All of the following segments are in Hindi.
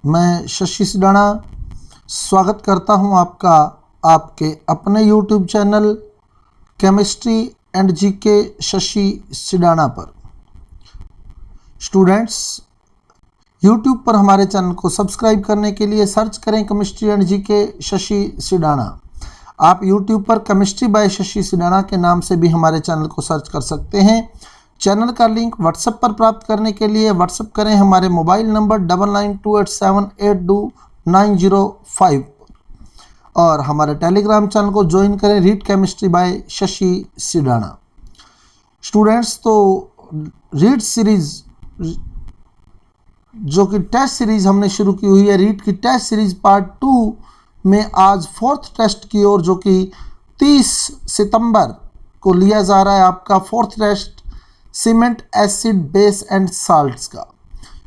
मैं शशि सिडाना स्वागत करता हूं आपका आपके अपने YouTube channel chemistry and GK Shashi Sidana पर। स्टूडेंट्स, YouTube पर हमारे चैनल को सब्सक्राइब करने के लिए सर्च करें chemistry and GK Shashi Sidana. आप YouTube पर केमिस्ट्री बाय शशि सिडाना के नाम से भी हमारे चैनल को सर्च कर सकते हैं। चैनल का लिंक व्हाट्सएप पर प्राप्त करने के लिए व्हाट्सएप करें हमारे मोबाइल नंबर 9928782905 और हमारे टेलीग्राम चैनल को ज्वाइन करें read chemistry bye Shashi Sidana. Students, तो रीड सीरीज जो कि टेस्ट सीरीज हमने शुरू की हुई है, रीड की टेस्ट सीरीज पार्ट 2 में आज फोर्थ टेस्ट की ओर, जो कि 30 सितंबर को लिया जा रहा है आपका fourth test cement, acid, base and salts का।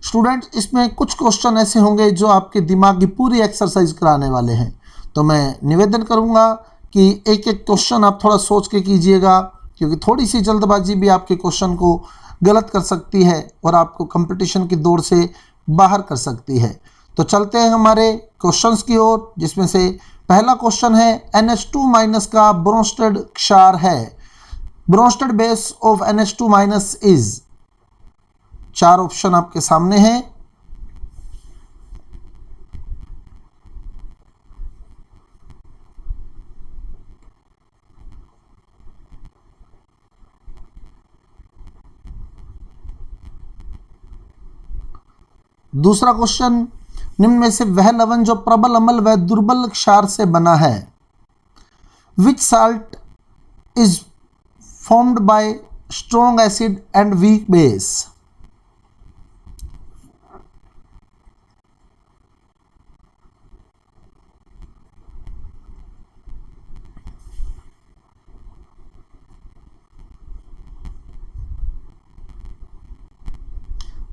स्टूडेंट, इसमें कुछ क्वेश्चन ऐसे होंगे जो आपके दिमाग की पूरी एक्सरसाइज कराने वाले हैं, तो मैं निवेदन करूंगा कि एक एक क्वेश्चन आप थोड़ा सोच के कीजिएगा, क्योंकि थोड़ी सी जल्दबाजी भी आपके क्वेश्चन को गलत कर सकती है और आपको कंपटीशन की दौड़ से बाहर कर सकती है। तो चलते हैं हमारे क्वेश्चंस की ओर, जिसमें से पहला क्वेश्चन है NH2- का ब्रोंस्टेड क्षार है। Bronsted base of NH2- is. 4 option आपके सामने हैं। दूसरा क्वेश्चन, निम्न में से वह लवण जो प्रबल अम्ल व दुर्बल क्षार से बना है। Which salt is formed by strong acid and weak base।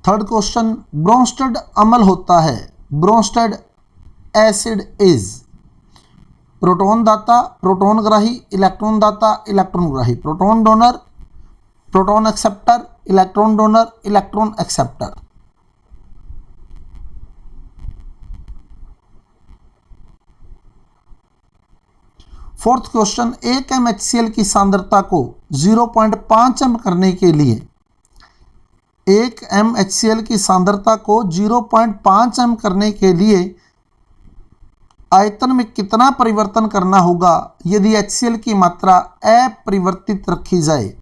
Third question, Bronsted अम्ल होता है, ब्रोंस्टेड एसिड इज। प्रोटॉन दाता, प्रोटॉन ग्राही, इलेक्ट्रॉन दाता, इलेक्ट्रॉन ग्राही। Proton donor, proton acceptor, electron donor, electron acceptor. Fourth question, 1 MHCl की सांद्रता को 0.5 m करने के लिए 1 MHCl की सांद्रता को 0.5 m करने के लिए आयतन में कितना परिवर्तन करना होगा यदि HCl की मात्रा अपरिवर्तित रखी जाए।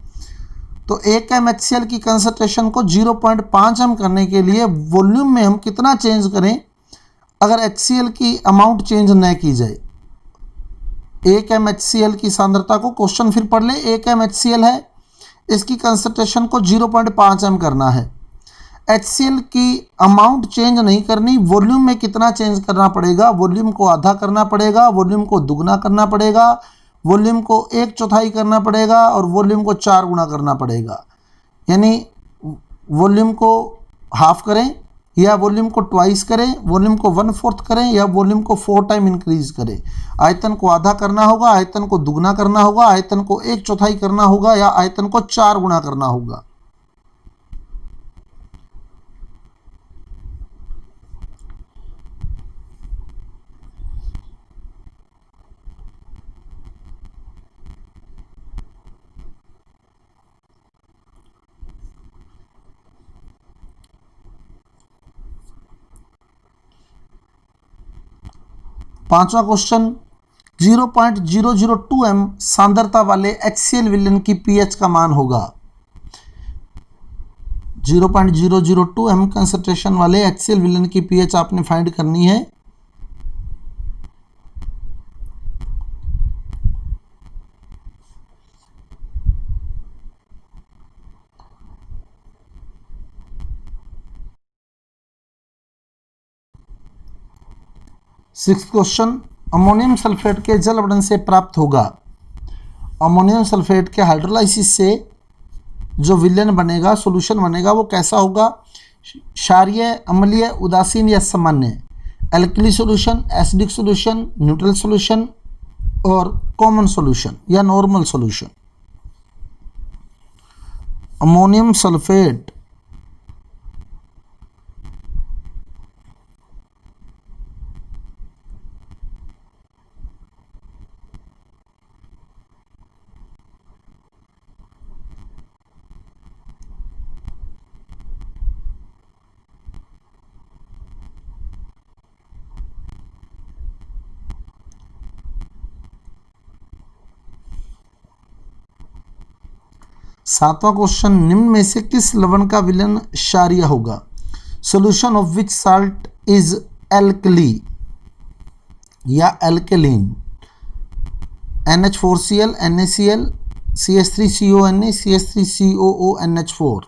तो 1 MHCl की कंसंट्रेशन को 0.5 m करने के लिए वॉल्यूम में हम कितना चेंज करें अगर HCl की अमाउंट चेंज न की जाए। 1 MHCl की सांद्रता को, क्वेश्चन फिर पढ़ ले, 1 MHCl है, इसकी कंसंट्रेशन को 0.5 m करना है। HCl की अमाउंट चेंज नहीं करनी, वॉल्यूम में कितना चेंज करना पड़ेगा? वॉल्यूम को आधा करना पड़ेगा, वॉल्यूम को दुगना करना पड़ेगा, वॉल्यूम को 1/4 करना पड़ेगा और वॉल्यूम को 4 गुना करना पड़ेगा। यानी वॉल्यूम को हाफ करें या वॉल्यूम को ट्वाइस करें, वॉल्यूम को 1/4 करें या वॉल्यूम को 4 टाइम इंक्रीज करें। आयतन को आधा करना होगा, आयतन को दुगना करना होगा, आयतन को 1/4 करना होगा या आयतन को 4 गुना करना होगा। पांचवा क्वेश्चन, 0.002 m सांद्रता वाले HCl विलयन की pH का मान होगा। 0.002 m कंसंट्रेशन वाले HCl विलयन की pH आपने फाइंड करनी है। सिक्स क्वेश्चन, अमोनियम सल्फेट के जल वर्णन से प्राप्त होगा। अमोनियम सल्फेट के हाइड्रोलाइसिस से जो विलयन बनेगा, सॉल्यूशन बनेगा, वो कैसा होगा? क्षारीय, अम्लीय, उदासीन या सामान्य। Alkali solution, acidic solution, neutral solution और कॉमन सॉल्यूशन या नॉर्मल सॉल्यूशन। अमोनियम सल्फेट 7वां क्वेश्चन, निम्न में से किस लवण का विलयन क्षारीय होगा? Solution of which salt is alkali या alkaline? NH4Cl, NaCl, CH3CONa, CH3COONH4।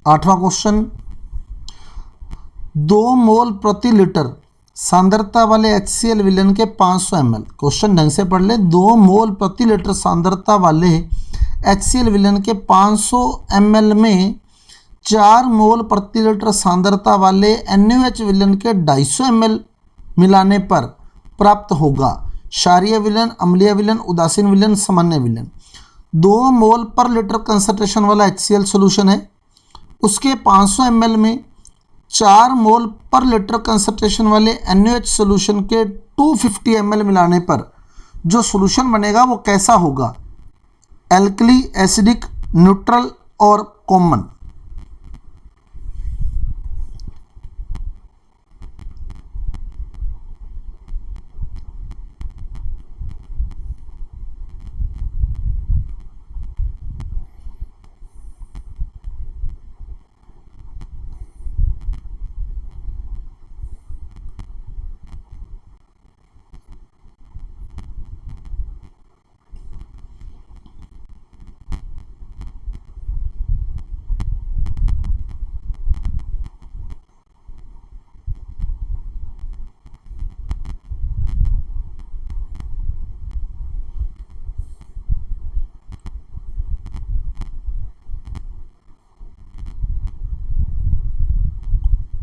आठवां क्वेश्चन, 2 मोल प्रति लीटर सांद्रता वाले HCl विलयन के 500 ml। क्वेश्चन ढंग से पढ़ ले। 2 मोल प्रति लीटर सांद्रता वाले HCl विलयन के 500 ml में 4 मोल प्रति लीटर सांद्रता वाले NaOH विलयन के 250 ml मिलाने पर प्राप्त होगा क्षारीय विलयन, अम्लीय विलयन, उदासीन विलयन, सामान्य विलयन। 2 मोल पर लीटर कंसंट्रेशन वाला HCl सॉल्यूशन है, उसके 500 ml में 4 मोल पर लीटर कंसंट्रेशन वाले NaOH सॉल्यूशन के 250 ml मिलाने पर जो सॉल्यूशन बनेगा वो कैसा होगा? एल्कली, एसिडिक, न्यूट्रल और कॉमन।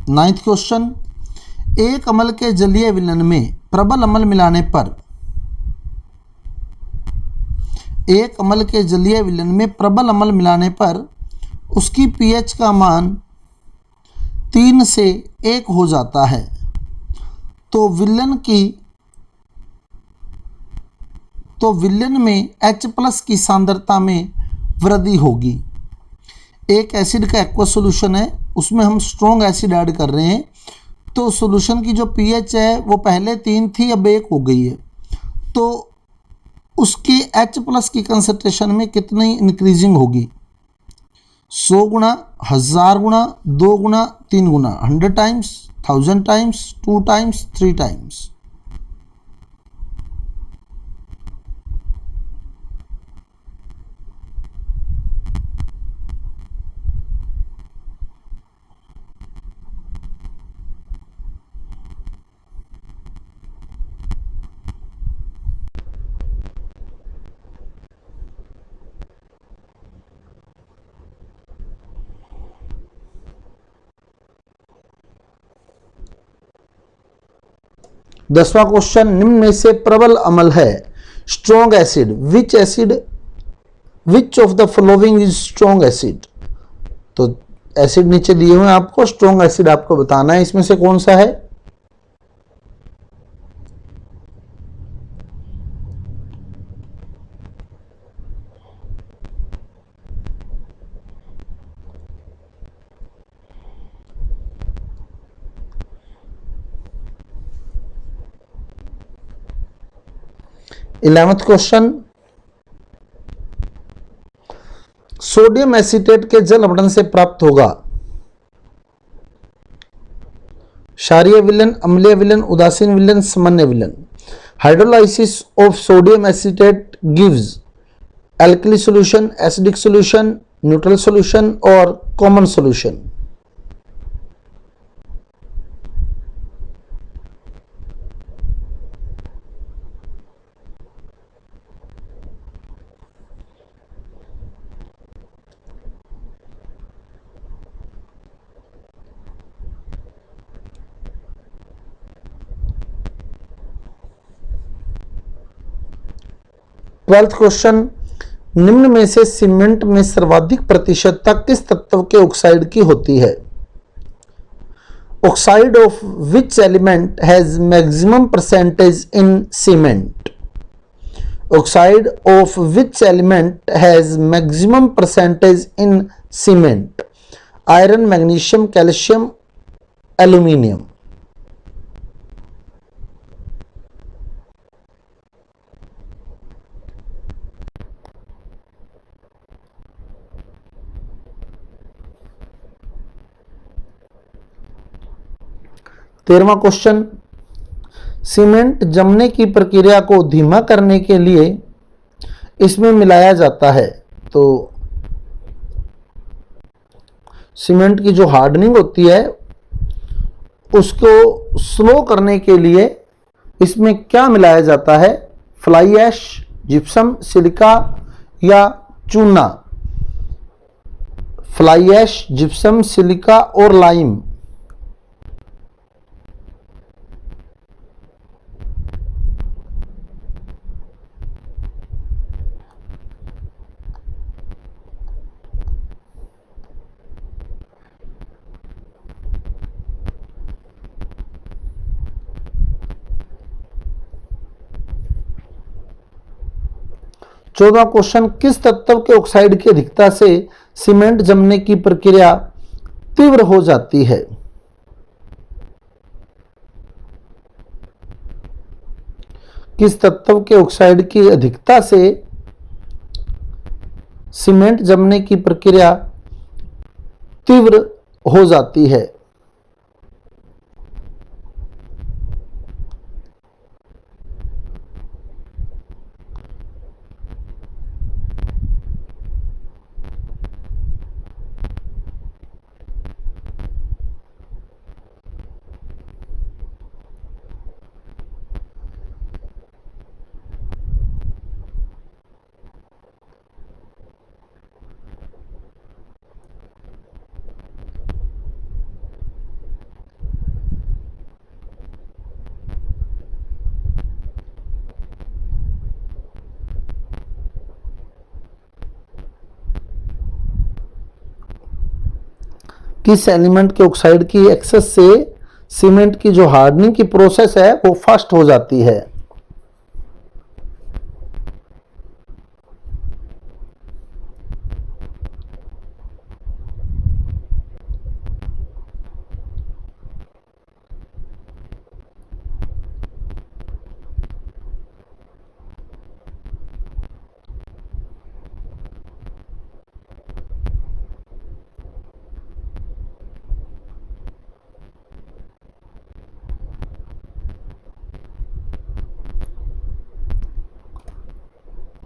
नाइन्थ क्वेश्चन, एक अम्ल के जलीय विलयन में प्रबल अम्ल मिलाने पर एक अम्ल के जलीय विलयन में प्रबल अम्ल मिलाने पर उसकी pH का मान 3 से 1 हो जाता है, तो विलयन में H+ की सांद्रता में वृद्धि होगी। एक एसिड का एक्वा सॉल्यूशन है, उसमें हम स्ट्रॉन्ग एसिड ऐड कर रहे हैं, तो सॉल्यूशन की जो pH है वो पहले 3 थी, अब 1 हो गई है, तो उसकी H+ की कंसंट्रेशन में कितनी इंक्रीजिंग होगी? 100 गुना, 1000 गुना, 2 गुना, 3 गुना, 100 टाइम्स, 1000 टाइम्स, 2 टाइम्स, 3 टाइम्स। दसवां क्वेश्चन, निम्न में से प्रबल अम्ल है strong acid, which of the following is strong acid? तो एसिड नीचे दिए हुए हैं, आपको स्ट्रॉन्ग एसिड आपको बताना है, इसमें से कौन सा है? इलेवेंथ क्वेश्चन, सोडियम एसीटेट के जल अपघटन से प्राप्त होगा क्षारीय विलयन, अम्लीय विलयन, उदासीन विलयन, सामान्य विलयन। Hydrolysis of sodium acetate gives alkali solution, acidic solution, neutral solution और कॉमन सॉल्यूशन। ट्वेल्थ क्वेश्चन, निम्न में से सीमेंट में सर्वाधिक प्रतिशतता किस तत्व के ऑक्साइड की होती है? oxide of which element has maximum percentage in cement? Oxide of which element has maximum percentage in cement? Iron, magnesium, calcium, aluminium. तेरहवां क्वेश्चन, सीमेंट जमने की प्रक्रिया को धीमा करने के लिए इसमें मिलाया जाता है। तो सीमेंट की जो हार्डनिंग होती है उसको स्लो करने के लिए इसमें क्या मिलाया जाता है? फ्लाई ऐश, जिप्सम, सिलिका या चूना? फ्लाई ऐश, जिप्सम, सिलिका और लाइम। चौदह क्वेश्चन, किस तत्व के ऑक्साइड की अधिकता से सीमेंट जमने की प्रक्रिया तीव्र हो जाती है? किस तत्व के ऑक्साइड की अधिकता से सीमेंट जमने की प्रक्रिया तीव्र हो जाती है? किस एलिमेंट के ऑक्साइड की एक्सेस से सीमेंट की जो हार्डनिंग की प्रोसेस है वो फास्ट हो जाती है?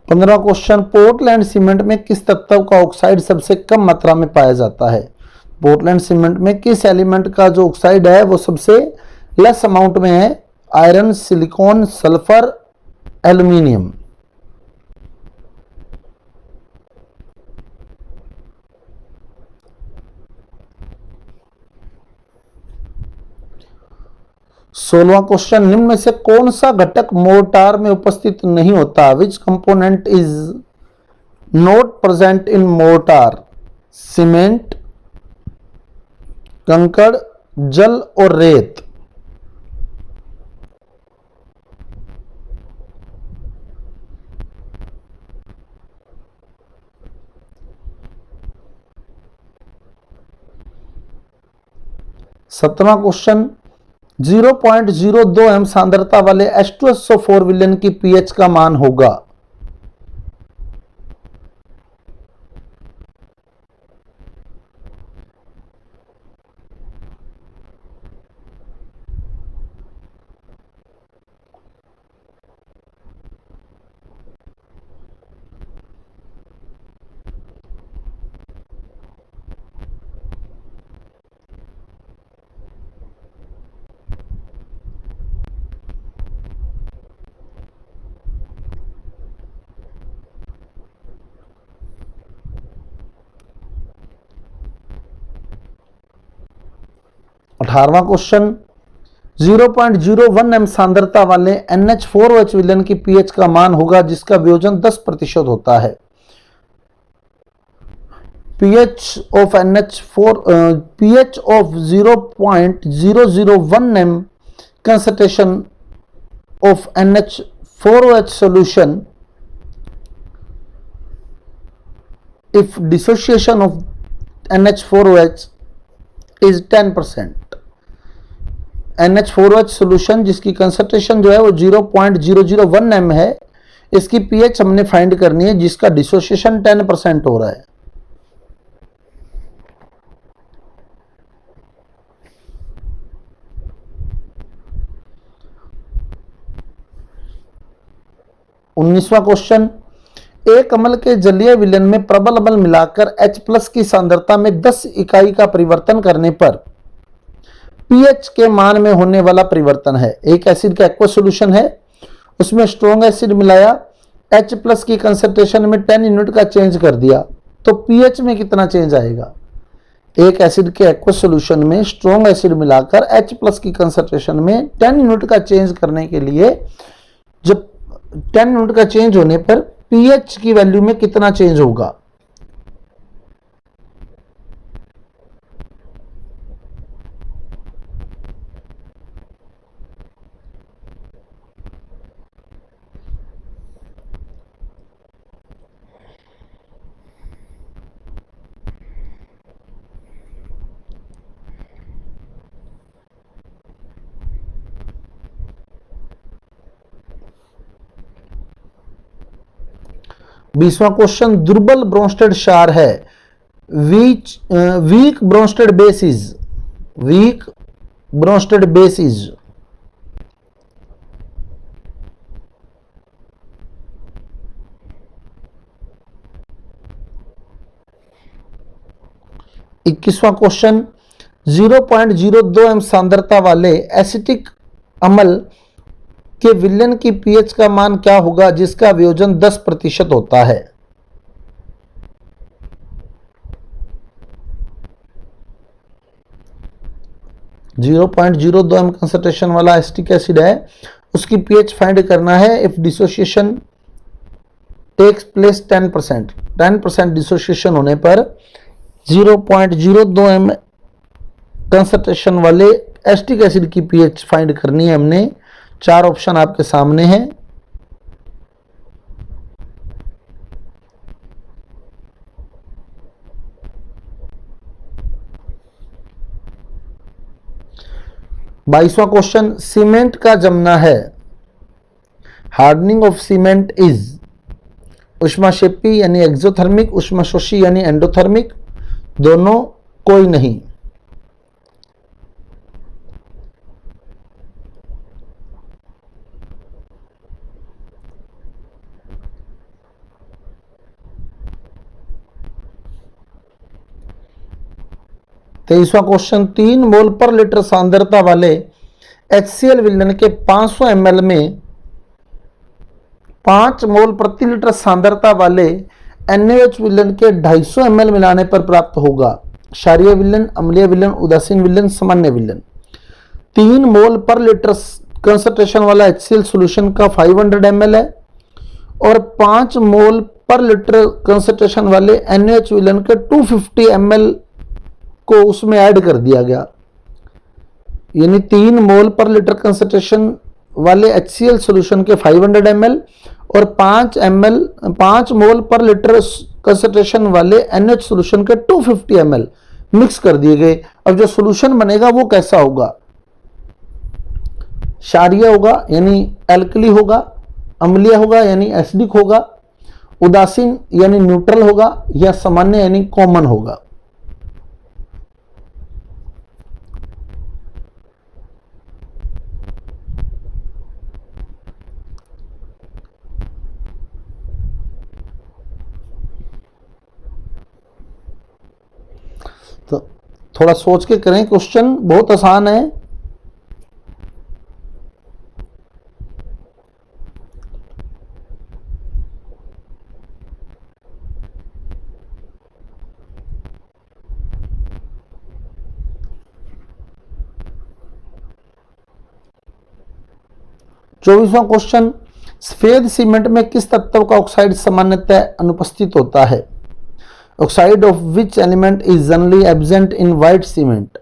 पंद्रह क्वेश्चन, पोर्टलैंड सीमेंट में किस तत्व का ऑक्साइड सबसे कम मात्रा में पाया जाता है? पोर्टलैंड सीमेंट में किस एलिमेंट का जो ऑक्साइड है वो सबसे लेस अमाउंट में है? Iron, silicon, sulphur, aluminium. सोलहवां क्वेश्चन, निम्न में से कौन सा घटक मोर्टार में उपस्थित नहीं होता? विच component is not present in mortar? Cement, कंकड़, जल और रेत। सत्रहवां क्वेश्चन, 0.02 एम सांद्रता वाले H2SO4 विलयन की पीएच का मान होगा? अठारहवां क्वेश्चन, 0.01 एम सांद्रता वाले NH4OH विलयन की पीएच का मान होगा जिसका वियोजन 10% होता है? pH of NH4 pH of 0.001 m concentration of NH4OH solution if dissociation of NH4OH is 10%। NH4OH solution जिसकी कंसंट्रेशन जो है वो 0.001 m है, इसकी pH हमने फाइंड करनी है जिसका डिसोसिएशन 10% हो रहा है। उन्नीसवां क्वेश्चन, एक अम्ल के जलीय विलयन में प्रबल अम्ल मिलाकर H+ की सांद्रता में 10 इकाई का परिवर्तन करने पर pH के मान में होने वाला परिवर्तन है। एक एसिड का एक्वस सॉल्यूशन है, उसमें स्ट्रॉन्ग एसिड मिलाया, H+ की कंसंट्रेशन में 10 यूनिट का चेंज कर दिया, तो pH में कितना चेंज आएगा। एक एसिड के एक्वस सॉल्यूशन में स्ट्रॉन्ग एसिड मिलाकर H+ की कंसंट्रेशन में 10 यूनिट का चेंज करने के लिए जब 10 यूनिट का चेंज होने पर pH की वैल्यू में कितना चेंज होगा। बीसवां क्वेश्चन, दुर्बल ब्रोंस्टेड क्षार है, weak Bronsted base is, weak Bronsted base is. इक्कीसवां क्वेश्चन, 0.02 m सांद्रता वाले एसिटिक अम्ल के विलयन की pH का मान क्या होगा जिसका वियोजन 10% होता है। जीरो पॉइंट 0.02 m कंसंट्रेशन वाला एसिटिक एसिड है, उसकी pH फाइंड करना है if dissociation takes place 10% dissociation होने पर 0.02 m कंसंट्रेशन वाले एसिटिक एसिड की pH फाइंड करनी है हमने। 4 ऑप्शन आपके सामने हैं। बाईसवां क्वेश्चन, सीमेंट का जमना है, हार्डनिंग ऑफ सीमेंट इज ऊष्माक्षेपी यानी एक्सोथर्मिक, ऊष्माशोषी यानी एंडोथर्मिक, दोनों, कोई नहीं। तेईसवां क्वेश्चन, 3 मोल पर लीटर सांद्रता वाले HCl विलयन के 500 ml में 5 मोल प्रति लीटर सांद्रता वाले NaOH विलयन के 250 ml मिलाने पर प्राप्त होगा। क्षारीय विलयन, अम्लीय विलयन, उदासीन विलयन, सामान्य विलयन। 3 मोल पर लीटर कंसंट्रेशन वाला HCl सॉल्यूशन का 500 ml है और 5 मोल पर लीटर कंसंट्रेशन वाले NaOH विलयन के 250 ml को उसमें ऐड कर दिया गया, यानी 3 मोल पर लीटर कंसंट्रेशन वाले HCl सॉल्यूशन के 500 ml और 5 मोल पर लीटर कंसंट्रेशन वाले NaOH सॉल्यूशन के 250 ml मिक्स कर दिए गए। अब जो सॉल्यूशन बनेगा वो कैसा होगा, क्षारीय होगा यानी एल्कली होगा, अम्लीय होगा यानी एसिडिक होगा, उदासीन यानी न्यूट्रल होगा, या सामान्य यानी कॉमन होगा। तो थोड़ा सोच के करें, क्वेश्चन बहुत आसान है। चौबीसवां क्वेश्चन, सफेद सीमेंट में किस तत्व का ऑक्साइड सामान्यतः अनुपस्थित होता है। Oxide of which element is generally absent in white cement?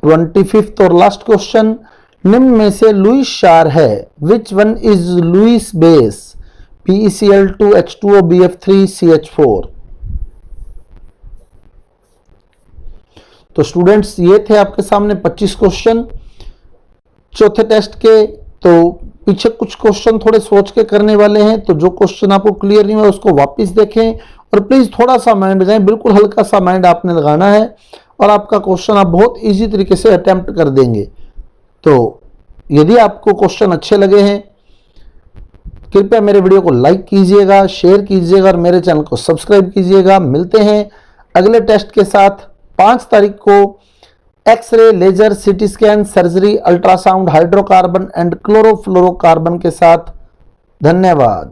Twenty fifth और लास्ट क्वेश्चन, निम्न में से लुईस क्षार है, which one is Lewis base? PeCl2, H2O, BF3, CH4। तो स्टूडेंट्स ये थे आपके सामने 25 क्वेश्चन चौथे टेस्ट के। तो पीछे कुछ क्वेश्चन थोड़े सोच के करने वाले हैं, तो जो क्वेश्चन आपको क्लियर नहीं हुआ उसको वापस देखें और प्लीज थोड़ा सा माइंड लगाएं, बिल्कुल हल्का सा माइंड आपने लगाना है और आपका क्वेश्चन आप बहुत इजी तरीके से अटेम्प्ट कर देंगे। तो यदि आपको क्वेश्चन अच्छे लगे हैं कृपया मेरे वीडियो को लाइक कीजिएगा, शेयर कीजिएगा और मेरे चैनल को सब्सक्राइब कीजिएगा। मिलते हैं अगले टेस्ट के साथ 5 तारीख को। X ray, laser, CT scan, surgery, ultrasound, hydrocarbon and chlorofluorocarbon के साथ। धन्यवाद।